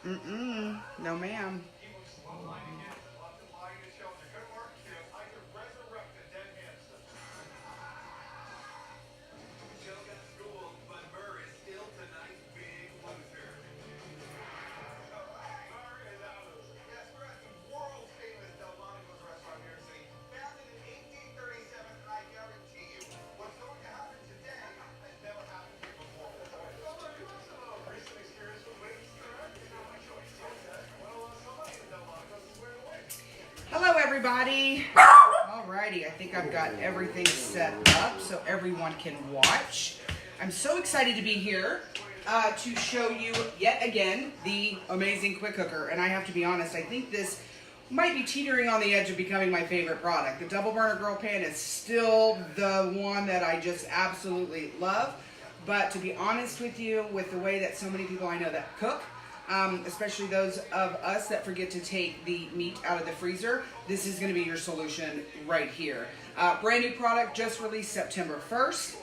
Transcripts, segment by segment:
No, ma'am. Hello, everybody. Alrighty, I think I've got everything set up so everyone can watch. I'm so excited to be here to show you yet again the amazing quick cooker. And I have to be honest, I think this might be teetering on the edge of becoming my favorite product. The double burner grill pan is still the one that I just absolutely love. But to be honest with you, with the way that so many people I know that cook, especially those of us that forget to take the meat out of the freezer, this is going to be your solution right here. Brand new product, just released September 1st.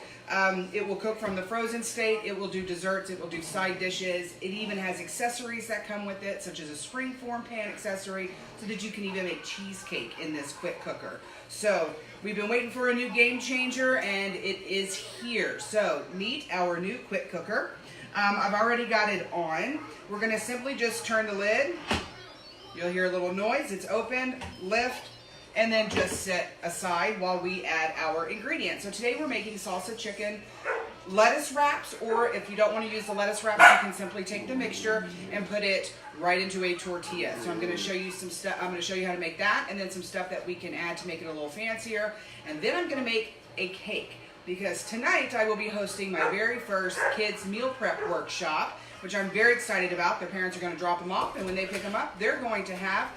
It will cook from the frozen state. It will do desserts. It will do side dishes. It even has accessories that come with it, such as a springform pan accessory, so that you can even make cheesecake in this quick cooker. So we've been waiting for a new game changer, and it is here. So meet our new quick cooker. I've already got it on. We're going to simply just turn the lid. You'll hear a little noise. It's open, lift, and then just set aside while we add our ingredients. So today we're making salsa chicken lettuce wraps, or if you don't want to use the lettuce wraps, you can simply take the mixture and put it right into a tortilla. So I'm going to show you some stuff. I'm going to show you how to make that, and then some stuff that we can add to make it a little fancier. And then I'm going to make a cake, because tonight I will be hosting my very first kids meal prep workshop, which I'm very excited about. Their parents are going to drop them off, and when they pick them up, they're going to have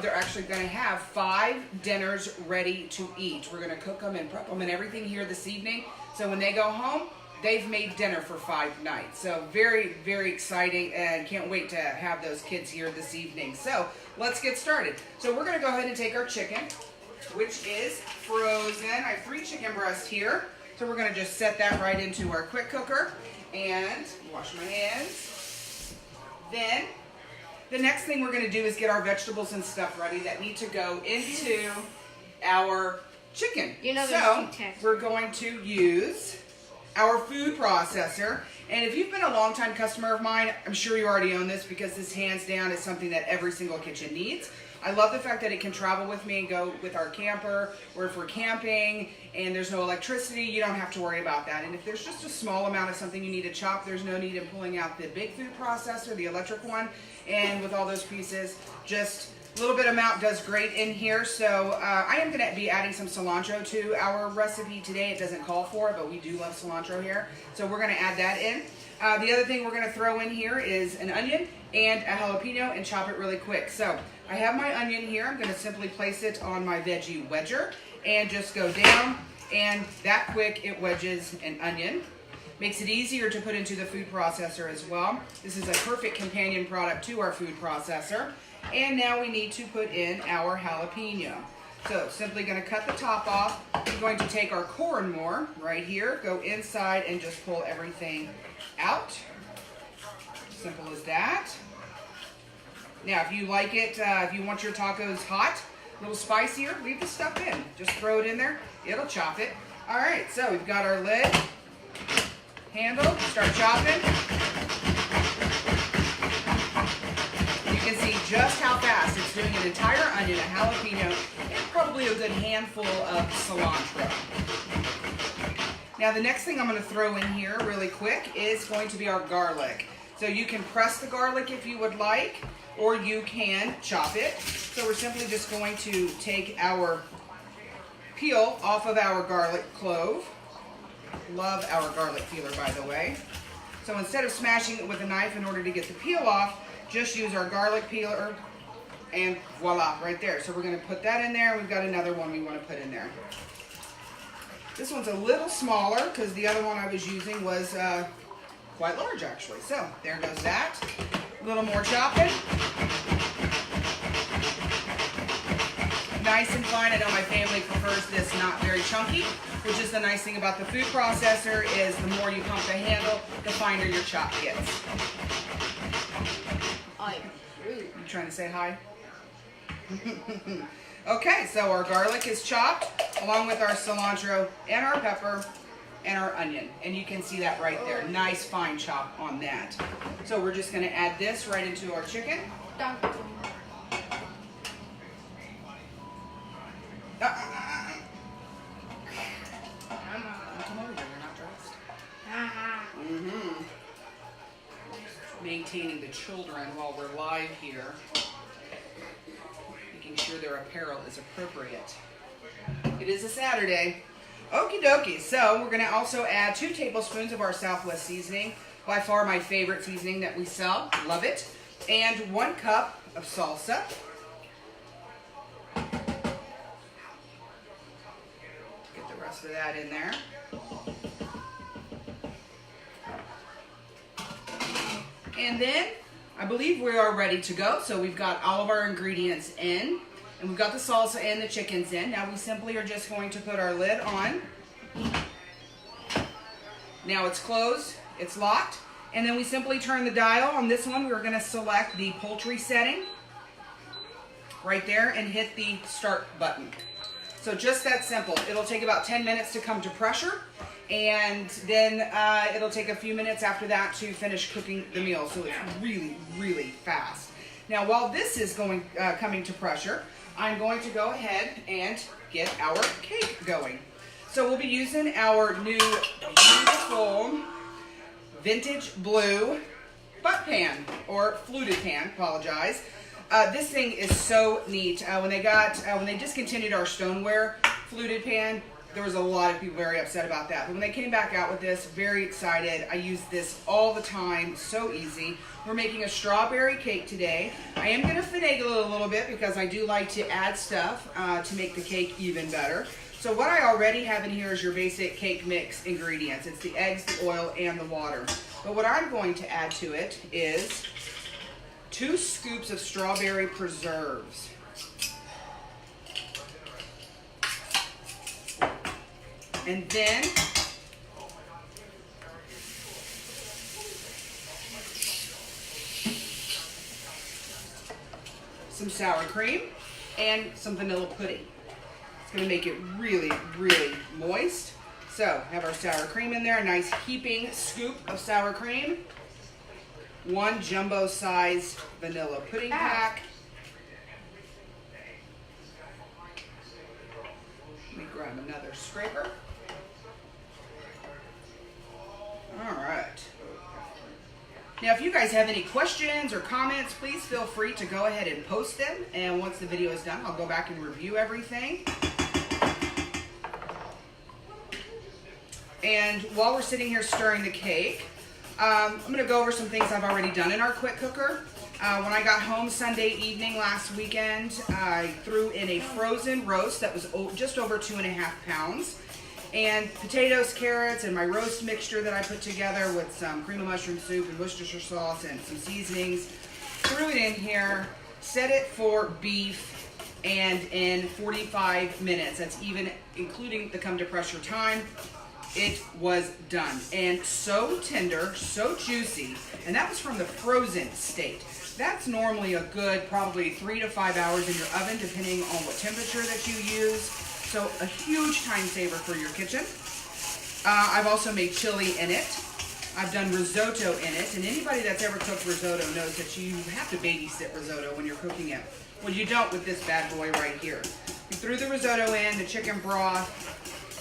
they're actually going to have 5 dinners ready to eat. We're going to cook them and prep them and everything here this evening. So when they go home, they've made dinner for 5 nights. So very, very exciting, and can't wait to have those kids here this evening. So let's get started. So we're going to go ahead and take our chicken, which is frozen. I have 3 chicken breasts here. So we're going to just set that right into our quick cooker and wash my hands. Then the next thing we're going to do is get our vegetables and stuff ready that need to go into our chicken. So we're going to use our food processor. And if you've been a long-time customer of mine, I'm sure you already own this, because this hands down is something that every single kitchen needs. I love the fact that it can travel with me and go with our camper, or if we're camping and there's no electricity, you don't have to worry about that. And if there's just a small amount of something you need to chop, there's no need in pulling out the big food processor, the electric one. And with all those pieces, just a little bit amount does great in here. So I am going to be adding some cilantro to our recipe today. It doesn't call for it, but we do love cilantro here. So we're going to add that in. The other thing we're going to throw in here is an onion and a jalapeno, and chop it really quick. So I have my onion here. I'm going to simply place it on my veggie wedger and just go down, and that quick it wedges an onion. Makes it easier to put into the food processor as well. This is a perfect companion product to our food processor. And now we need to put in our jalapeno. So simply going to cut the top off. We're going to take our corn more right here, go inside and just pull everything out. Simple as that. Now if you like it, if you want your tacos hot, a little spicier, leave the stuff in. Just throw it in there, it'll chop it. Alright, so we've got our lid, handle, start chopping. You can see just how fast it's doing an entire onion, a jalapeno, and probably a good handful of cilantro. Now the next thing I'm going to throw in here really quick is going to be our garlic. So you can press the garlic if you would like, or you can chop it. So we're simply just going to take our peel off of our garlic clove. Love our garlic peeler, by the way. So instead of smashing it with a knife in order to get the peel off, just use our garlic peeler, and voila, right there. So we're going to put that in there. We've got another one we want to put in there. This one's a little smaller because the other one I was using was quite large, actually. So there goes that. A little more chopping. Now nice and fine. I know my family prefers this not very chunky, which is the nice thing about the food processor is the more you pump the handle, the finer your chop gets. You trying to say hi? Okay, so our garlic is chopped along with our cilantro and our pepper and our onion. And you can see that right there. Nice fine chop on that. So we're just going to add this right into our chicken. Maintaining the children while we're live here. Making sure their apparel is appropriate. It is a Saturday. Okie dokie. So we're going to also add 2 tablespoons of our Southwest seasoning. By far my favorite seasoning that we sell. Love it. And 1 cup of salsa. Get the rest of that in there. And then I believe we are ready to go. So we've got all of our ingredients in. And we've got the salsa and the chickens in. Now we simply are just going to put our lid on. Now it's closed. It's locked. And then we simply turn the dial. On this one, we're going to select the poultry setting right there and hit the start button. So just that simple. It'll take about 10 minutes to come to pressure. And then it'll take a few minutes after that to finish cooking the meal. So it's really, really fast. Now, while this is coming to pressure, I'm going to go ahead and get our cake going. So we'll be using our new beautiful vintage blue butt pan, or fluted pan, apologize. This thing is so neat. When they discontinued our stoneware fluted pan, there was a lot of people very upset about that. But when they came back out with this, very excited. I use this all the time, so easy. We're making a strawberry cake today. I am going to finagle it a little bit because I do like to add stuff to make the cake even better. So what I already have in here is your basic cake mix ingredients. It's the eggs, the oil, and the water. But what I'm going to add to it is 2 scoops of strawberry preserves. And then some sour cream and some vanilla pudding. It's going to make it really, really moist. So have our sour cream in there, a nice heaping scoop of sour cream, 1 jumbo size vanilla pudding pack. Let me grab another scraper. All right. Now, if you guys have any questions or comments, please feel free to go ahead and post them. And once the video is done, I'll go back and review everything. And while we're sitting here stirring the cake, I'm going to go over some things I've already done in our quick cooker. When I got home Sunday evening last weekend, I threw in a frozen roast that was just over 2.5 pounds. And potatoes, carrots, and my roast mixture that I put together with some cream of mushroom soup and Worcestershire sauce and some seasonings. Threw it in here, set it for beef, and in 45 minutes, that's even including the come to pressure time, it was done. And so tender, so juicy, and that was from the frozen state. That's normally a good probably 3 to 5 hours in your oven, depending on what temperature that you use. So a huge time saver for your kitchen. I've also made chili in it. I've done risotto in it. And anybody that's ever cooked risotto knows that you have to babysit risotto when you're cooking it. Well, you don't with this bad boy right here. We threw the risotto in, the chicken broth,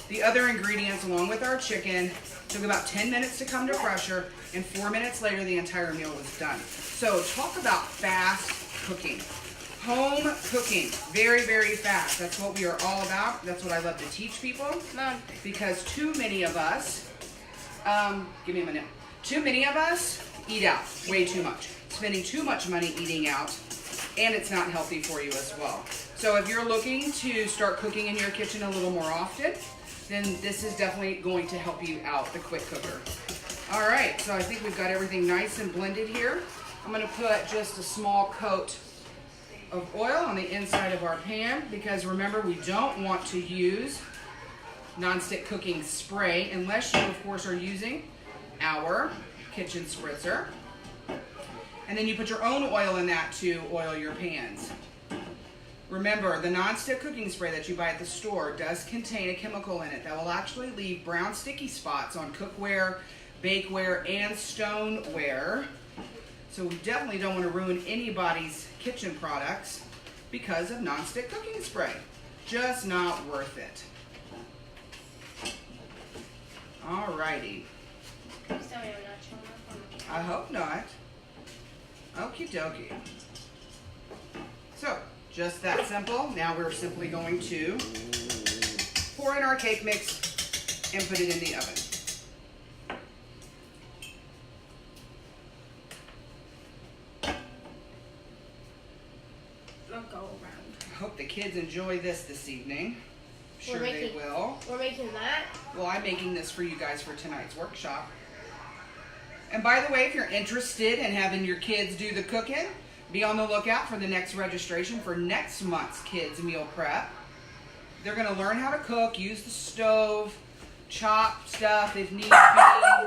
the other ingredients along with our chicken. Took about 10 minutes to come to pressure, and 4 minutes later the entire meal was done. So talk about fast cooking. Home cooking, very, very fast. That's what we are all about. That's what I love to teach people. Mom. Because too many of us, give me a minute. Too many of us eat out way too much. Spending too much money eating out, and it's not healthy for you as well. So if you're looking to start cooking in your kitchen a little more often, then this is definitely going to help you out, the quick cooker. All right, so I think we've got everything nice and blended here. I'm gonna put just a small coat of oil on the inside of our pan, because remember, we don't want to use nonstick cooking spray unless you, of course, are using our kitchen spritzer. And then you put your own oil in that to oil your pans. Remember, the nonstick cooking spray that you buy at the store does contain a chemical in it that will actually leave brown sticky spots on cookware, bakeware, and stoneware. So we definitely don't want to ruin anybody's kitchen products because of nonstick cooking spray. Just not worth it. Alrighty. I hope not. Okie dokie. So, just that simple. Now we're simply going to pour in our cake mix and put it in the oven. I hope the kids enjoy this evening. Sure they will. We're making that? Well, I'm making this for you guys for tonight's workshop. And by the way, if you're interested in having your kids do the cooking, be on the lookout for the next registration for next month's kids meal prep. They're going to learn how to cook, use the stove, chop stuff if need be,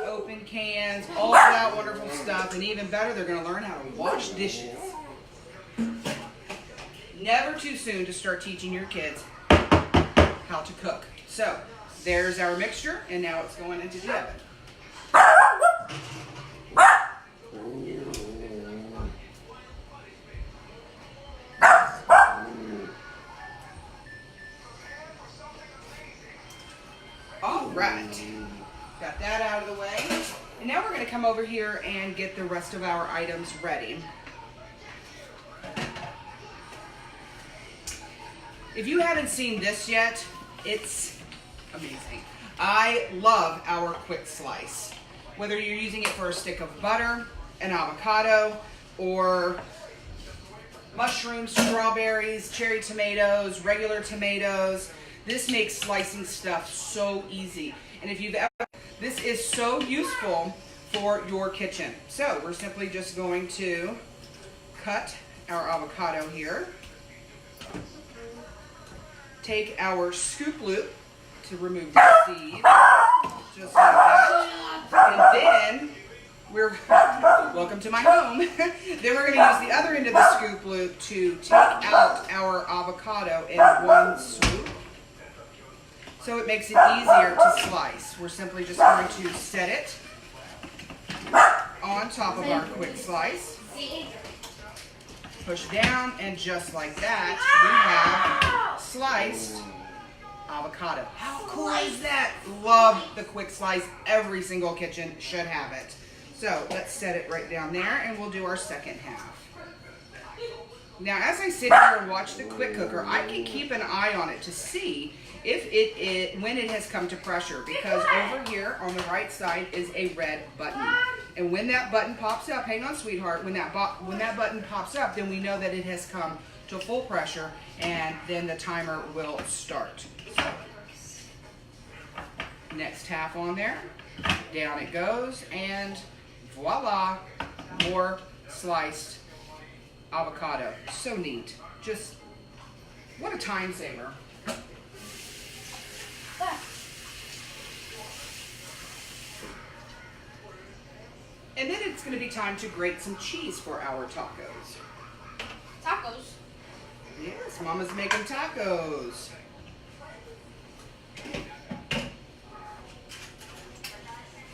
open cans, all of that wonderful stuff. And even better, they're going to learn how to wash dishes. Never too soon to start teaching your kids how to cook. So, there's our mixture, and now it's going into the oven. All right, got that out of the way. And now we're going to come over here and get the rest of our items ready. If you haven't seen this yet, it's amazing. I love our quick slice. Whether you're using it for a stick of butter, an avocado, or mushrooms, strawberries, cherry tomatoes, regular tomatoes, this makes slicing stuff so easy. And if you've ever, this is so useful for your kitchen. So we're simply just going to cut our avocado here. Take our scoop loop to remove the seed, just like that. And then we're, welcome to my home. Then we're going to use the other end of the scoop loop to take out our avocado in one swoop. So it makes it easier to slice. We're simply just going to set it on top of our quick slice. Push down, and just like that, we have sliced avocado. How cool is that? Love the quick slice. Every single kitchen should have it. So let's set it right down there, and we'll do our second half. Now, as I sit here and watch the quick cooker, I can keep an eye on it to see if when it has come to pressure, because over here on the right side is a red button. And when that button pops up, hang on sweetheart, when that button pops up, then we know that it has come to full pressure, and then the timer will start. So, next half on there, down it goes, and voila, more sliced avocado. So neat. Just, what a time saver. And then it's going to be time to grate some cheese for our tacos. Tacos? Yes, Mama's making tacos.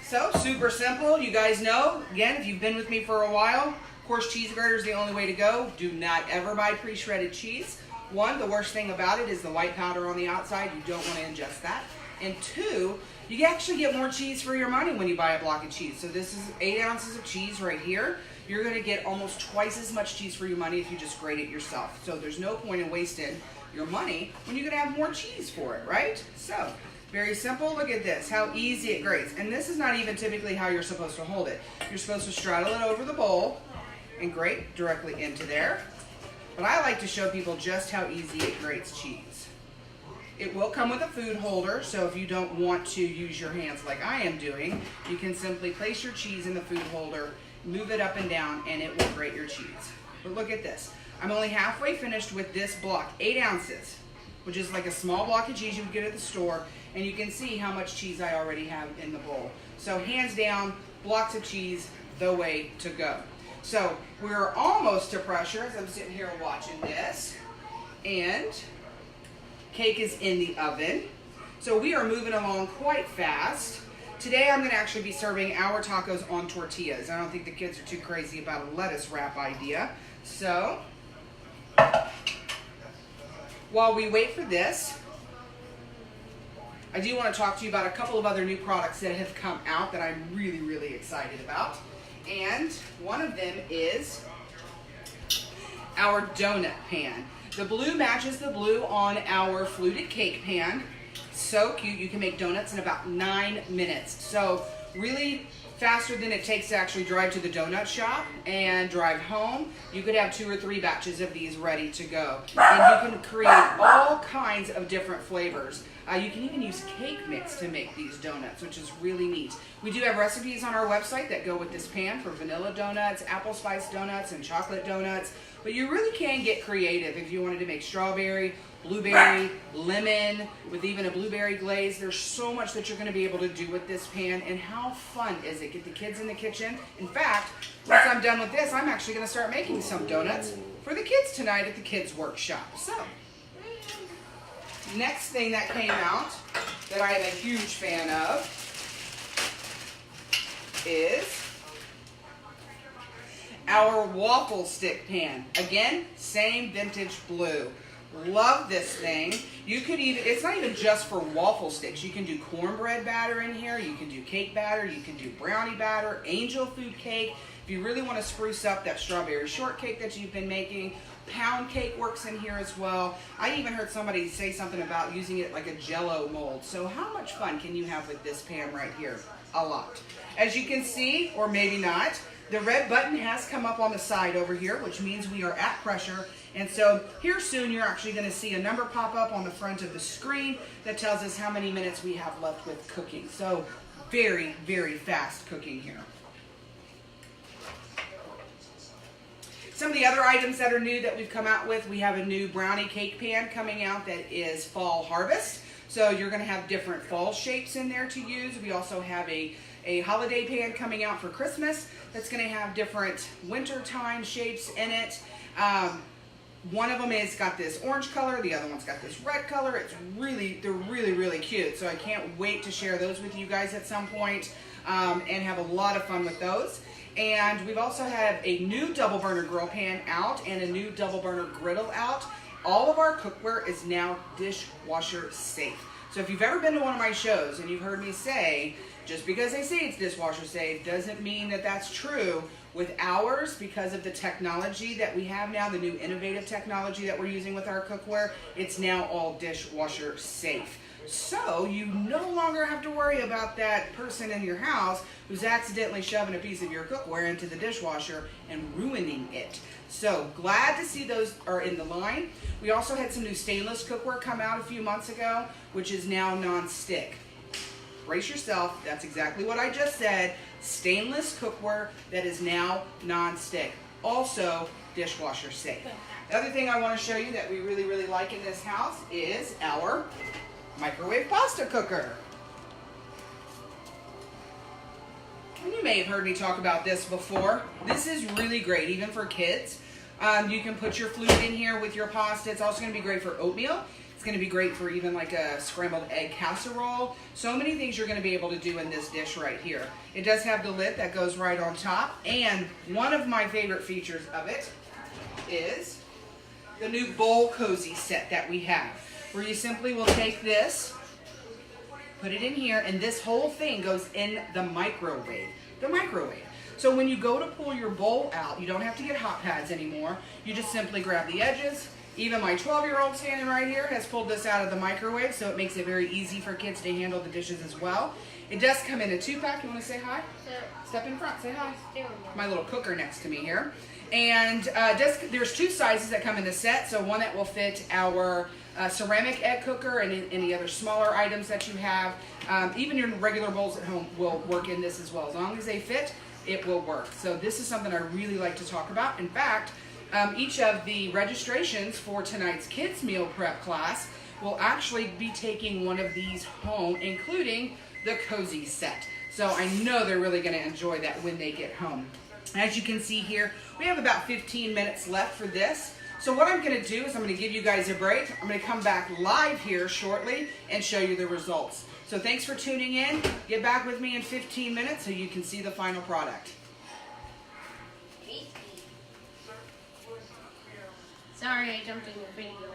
So, super simple. You guys know, again, if you've been with me for a while, of course, cheese grater is the only way to go. Do not ever buy pre-shredded cheese. One, the worst thing about it is the white powder on the outside. You don't want to ingest that. And two, you actually get more cheese for your money when you buy a block of cheese. So this is 8 ounces of cheese right here. You're going to get almost twice as much cheese for your money if you just grate it yourself. So there's no point in wasting your money when you're going to have more cheese for it, right? So, very simple. Look at this, how easy it grates. And this is not even typically how you're supposed to hold it. You're supposed to straddle it over the bowl and grate directly into there. But I like to show people just how easy it grates cheese. It will come with a food holder, so if you don't want to use your hands like I am doing, you can simply place your cheese in the food holder, move it up and down, and it will grate your cheese. But look at this. I'm only halfway finished with this block, 8 ounces, which is like a small block of cheese you would get at the store. And you can see how much cheese I already have in the bowl. So hands down, blocks of cheese, the way to go. So we're almost to pressure as I'm sitting here watching this. And cake is in the oven. So we are moving along quite fast. Today I'm going to actually be serving our tacos on tortillas. I don't think the kids are too crazy about a lettuce wrap idea. So while we wait for this, I do want to talk to you about a couple of other new products that have come out that I'm really, really excited about. And one of them is our donut pan. The blue matches the blue on our fluted cake pan. So cute. You can make donuts in about 9 minutes. So really faster than it takes to actually drive to the donut shop and drive home. You could have 2 or 3 batches of these ready to go. And you can create all kinds of different flavors. You can even use cake mix to make these donuts, which is really neat. We do have recipes on our website that go with this pan for vanilla donuts, apple spice donuts, and chocolate donuts. But you really can get creative if you wanted to make strawberry, blueberry, lemon, with even a blueberry glaze. There's so much that you're going to be able to do with this pan, and how fun is it? Get the kids in the kitchen. In fact, once I'm done with this, I'm actually going to start making some donuts for the kids tonight at the kids' workshop. So, next thing that came out that I am a huge fan of is our waffle stick pan. Again, same vintage blue. Love this thing. You could even, it's not even just for waffle sticks. You can do cornbread batter in here. You can do cake batter. You can do brownie batter, angel food cake. If you really want to spruce up that strawberry shortcake that you've been making, pound cake works in here as well. I even heard somebody say something about using it like a jello mold. So how much fun can you have with this pan right here? A lot. As you can see, or maybe not, the red button has come up on the side over here, which means we are at pressure. And so here soon you're actually going to see a number pop up on the front of the screen that tells us how many minutes we have left with cooking. So very, very fast cooking here. Some of the other items that are new that we've come out with, we have a new brownie cake pan coming out that is fall harvest. So you're going to have different fall shapes in there to use. We also have a holiday pan coming out for Christmas that's going to have different wintertime shapes in it. One of them is got this orange color, the other one's got this red color. They're really cute. So I can't wait to share those with you guys at some point and have a lot of fun with those. And we've also had a new double burner grill pan out and a new double burner griddle out. All of our cookware is now dishwasher safe. So if you've ever been to one of my shows and you've heard me say, just because they say it's dishwasher safe doesn't mean that that's true. With ours, because of the technology that we have now, the new innovative technology that we're using with our cookware, it's now all dishwasher safe. So you no longer have to worry about that person in your house who's accidentally shoving a piece of your cookware into the dishwasher and ruining it. So glad to see those are in the line. We also had some new stainless cookware come out a few months ago, which is now non-stick. Brace yourself, that's exactly what I just said. Stainless cookware that is now non-stick. Also dishwasher safe. The other thing I want to show you that we really like in this house is our microwave pasta cooker. And you may have heard me talk about this before. This is really great, even for kids. You can put your fluid in here with your pasta. It's also going to be great for oatmeal. It's going to be great for even like a scrambled egg casserole. So many things you're going to be able to do in this dish right here. It does have the lid that goes right on top. And one of my favorite features of it is the new bowl cozy set that we have, where you simply will take this, put it in here, and this whole thing goes in the microwave. So when you go to pull your bowl out, you don't have to get hot pads anymore. You just simply grab the edges. Even my 12-year-old standing right here has pulled this out of the microwave, so it makes it very easy for kids to handle the dishes as well. It does come in a 2-pack. You want to say hi? Step in front, say hi. My little cooker next to me here. And there's 2 sizes that come in the set, so one that will fit our ceramic egg cooker and any other smaller items that you have. Even your regular bowls at home will work in this as well. As long as they fit, it will work. So this is something I really like to talk about. In fact, Each of the registrations for tonight's kids meal prep class will actually be taking one of these home, including the cozy set. So I know they're really going to enjoy that when they get home. As you can see here, we have about 15 minutes left for this. So what I'm going to do is I'm going to give you guys a break. I'm going to come back live here shortly and show you the results. So thanks for tuning in. Get back with me in 15 minutes so you can see the final product. Sorry, I jumped in your video.